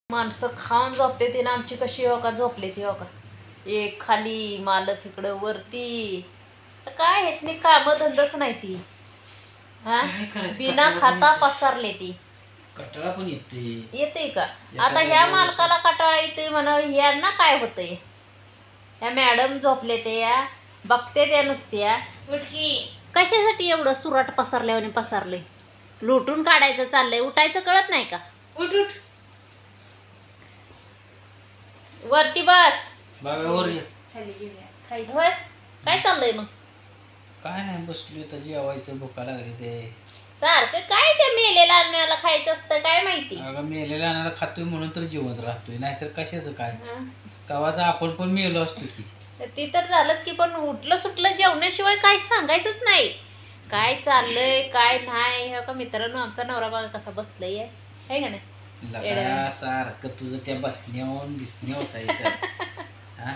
माणसं खाऊन झोपते ती ना आमची कशी हो का झोपले ती हो का एक खाली मालक इकडं वरती तर काय हेच नाही कामं धंदाच नाही ती हा काय करायचं, बिना कटाळा पण खाता येतोय. पसारले ती कटाळा पण येतोय. येते का एका आता ह्या जागेवर मालकाला कटाळा येतोय म्हणा ह्यांना काय होतंय ह्या मॅडम झोपले ते या बघते त्या नुसत्या उठकी कशासाठी एवढं सुराट पसरल्यावर पसरले लुटून काढायचं चाललंय उठायचं कळत नाही का उठ उठ वरती बस बाबावर ये. होय काय चाललंय मग काय नाही बसलोय तर जेवायचं भुका लागली ते. सारखं काय ते मेलेल्या अन्नाला खायचं असतं काय माहिती अगं मेलेल्या अनाला खातोय म्हणून तर जिवंत राहतोय, नाहीतर कशाचं काय. हं. कवाचा आपण पण मेलो असतो की. तर ती तर झालंच की पण उठलं सुटलं जेवणाशिवाय काय सांगायचंच नाही काय चाललंय काय नाही हे का मित्रांनो आमचा नवरा बघा कसा बसलाय आहे का नाही लगा सारखं तुझं त्या बसण्यावर दिसण्यावर असायचं. हा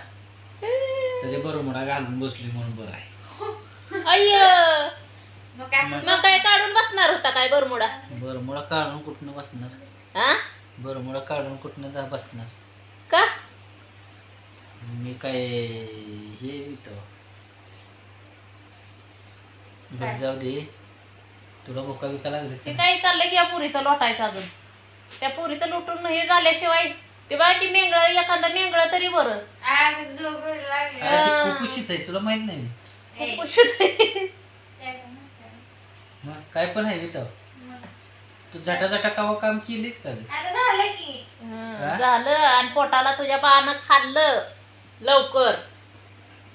तरी बरोबर घालून बसली म्हणून बरं आहे. अय्य मग काय काढून बसणार होता काय बरमुडा बरमुडा काढून कुठनं बसणार. हा बरमुडा काढून कुठनं बसणार. का मी काय हे वितो बरं जाऊ दे. तुला भुका बिका लागली ते काय चाललंय की या पुरीचं लोटायचं अजून त्या पुरीचं लुटून हे झाल्याशिवाय ते बघा की मेंगळ एखादा मेंगळ तरी बरं कुशीच आहे तुला माहित नाही. मग काय पण आहे वितो. तू झटा कावा काम केलीस का ग? झालं आणि पोटाला तुझ्या बाळानं खाल्लं लवकर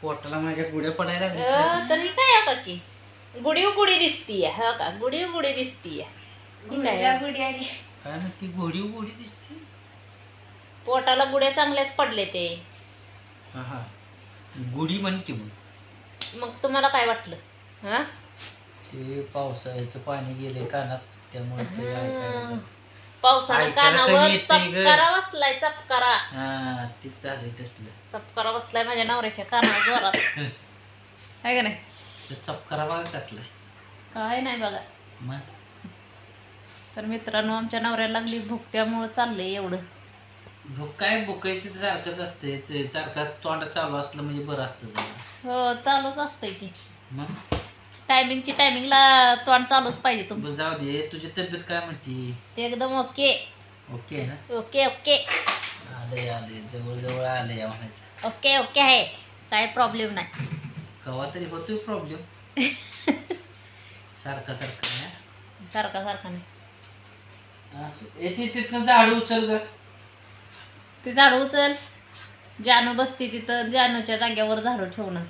पोटाला माझ्या गुड्या पडायला लागल्या. तरी काय का की गुढी गुढी दिसतीये हो का गुढी गुढी दिसतीये काय ना ती घोडी दिसते. पोटाला गुड्या चांगल्याच पडले ते हा हा गुढी म्हणते मग. मग तुम्हाला काय वाटलं हा ते पावसाळ्याचं पाणी गेले कानात त्यामुळे ते ऐकायला. पावसानं ऐकायला कमी कानावर येतंय ग. चपकारा बसलाय चपकारा हा तीच झालंय तसलं. चपकारा बसलाय माझ्या नवऱ्याच्या कानावर जोरात आहे का नाही ते चपकारा बघा कसलाय. काय नाही बघा मग तर मित्रांनो आमच्या नवऱ्याला लागली भूक त्यामुळं चाललंय एवढं भूक काय भुकायचं सारखंच असते. सारखं तोंड चालू असलं म्हणजे बरं असतं जरा. हो चालूच असतंय की मग टायमिंगला तोंड चालूच पाहिजे तुमचं बरं जाऊ दे. तुझी तब्येत काय म्हणते. ते एकदम ओके ओके आहे ना. ओके ओके आले जवळ आले या म्हणायचं. ओके ओके आहे काय प्रॉब्लेम नाही कवा तरी होतोय प्रॉब्लेम. सारखा ना सारखा नाही येते तिथनं झाड उचल ग. ते झाड उचल जानू बसते तिथं जानूच्या जाग्यावर झाडू ठेवणं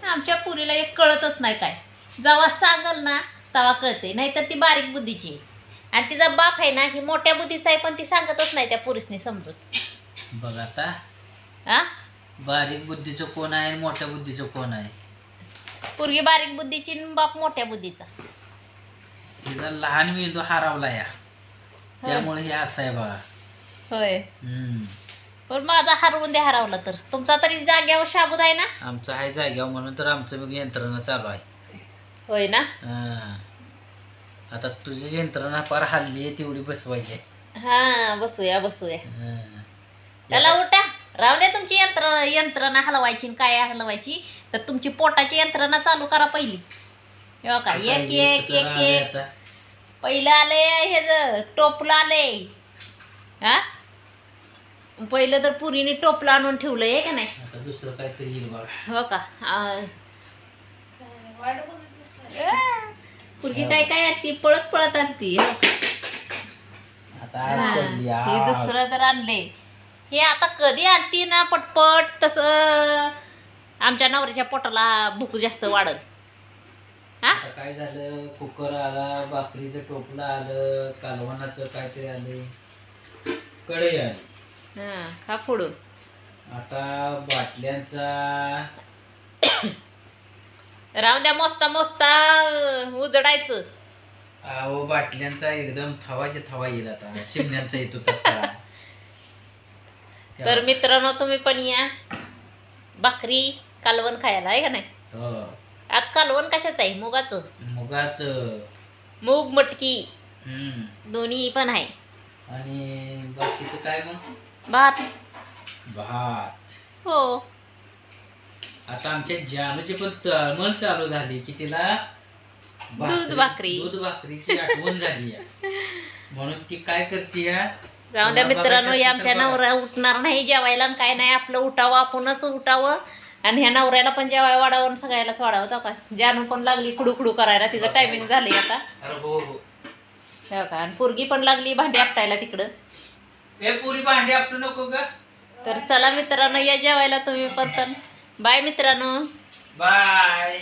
आमच्या पुरीला एक कळतच नाही काय जेव्हा सांगल ना तेव्हा कळते नाहीतर ती बारीक बुद्धीची आणि तिचा बाप आहे ना ही मोठ्या बुद्धीचा आहे पण ती सांगतच नाही त्या पुरीसनी समजून बघ आता हा बारीक बुद्धीचं कोण आहे आणि मोठ्या बुद्धीचं कोण आहे. पुरगी बारीक बुद्धीची आणि बाप मोठ्या बुद्धीचा तिचा लहान मेंदू हरवला या त्यामुळे हे असं आहे बघा. होय हम्म. पण माझा हरवून द्या हरवला तर तुमचा तरी जाग्यावर शाबूद आहे ना आमचं आहे जाग्यावर म्हणून तर आमचं मग यंत्रणा चालू आहे. होय ना हा. आता तुझी यंत्रणा फार हल्ली आहे तेवढी बसवायची आहे. हा बसूया हा. त्याला उठा राहू द्या तुमची यंत्रणा हलवायची आणि काय हलवायची तर तुमची पोटाची यंत्रणा चालू करा पहिली हो का आता एक एक तर एक आले एक आता. पहिलं आले हे टोपलं आले हा पहिलं तर पुरीने टोपलं आणून ठेवलंय आहे का नाही आता दुसरं काहीतरी येईल बघा. हो का पुरगी काय आणती पळत आणती हो का? आता आज पडली हे आग. दुसरं तर आणले हे आता कधी आणती ना पटपट तसं आमच्या नवऱ्याच्या पोटाला भूक जास्त वाढत हा आता काय झालं कुकर आला भाकरीचं टोपलं आलं कालवणाचं काहीतरी आले कढई आली. हा खा फोडून आता बाटल्यांचा राहू द्या मोजता उजडायचं अहो बाटल्यांचा एकदम थवा येईल आता चिमण्यांचा येतो तसा. तर मित्रांनो तुम्ही पण या भाकरी कालवण खायला आहे का नाही हो. आज कालवण कशाचं आहे मुगाचं मुगाचं मूग मटकी हम्म. दोन्ही पण आहे आणि बाकीचं काय मग? भात. भात. हो. आता आमच्या जानूची पण तळमळ चालू झाली की तिला दूध भाकरी. दूध भाकरीची आठवण झाली आहे. म्हणून ती काय करते या जाऊ द्या मित्रांनो, या आमच्या नवरा उठणार नाही जेवायला आणि काय नाही, आपलं उठावं, आपणच उठावं आणि ह्या नवऱ्याला पण जेवाय वाढावं आणि सगळ्यालाच वाढावं. जाऊ का जानू पण लागली खुडू करायला, तिचं टायमिंग झाली आता. अरे हो हो. हो का. आणि पोरगी पण लागली भांडी आपटायला तिकडं. ए पुरी भांडी आपटू नको ग. तर चला मित्रांनो, या जेवायला तुम्ही पण. बाय मित्रांनो. बाय.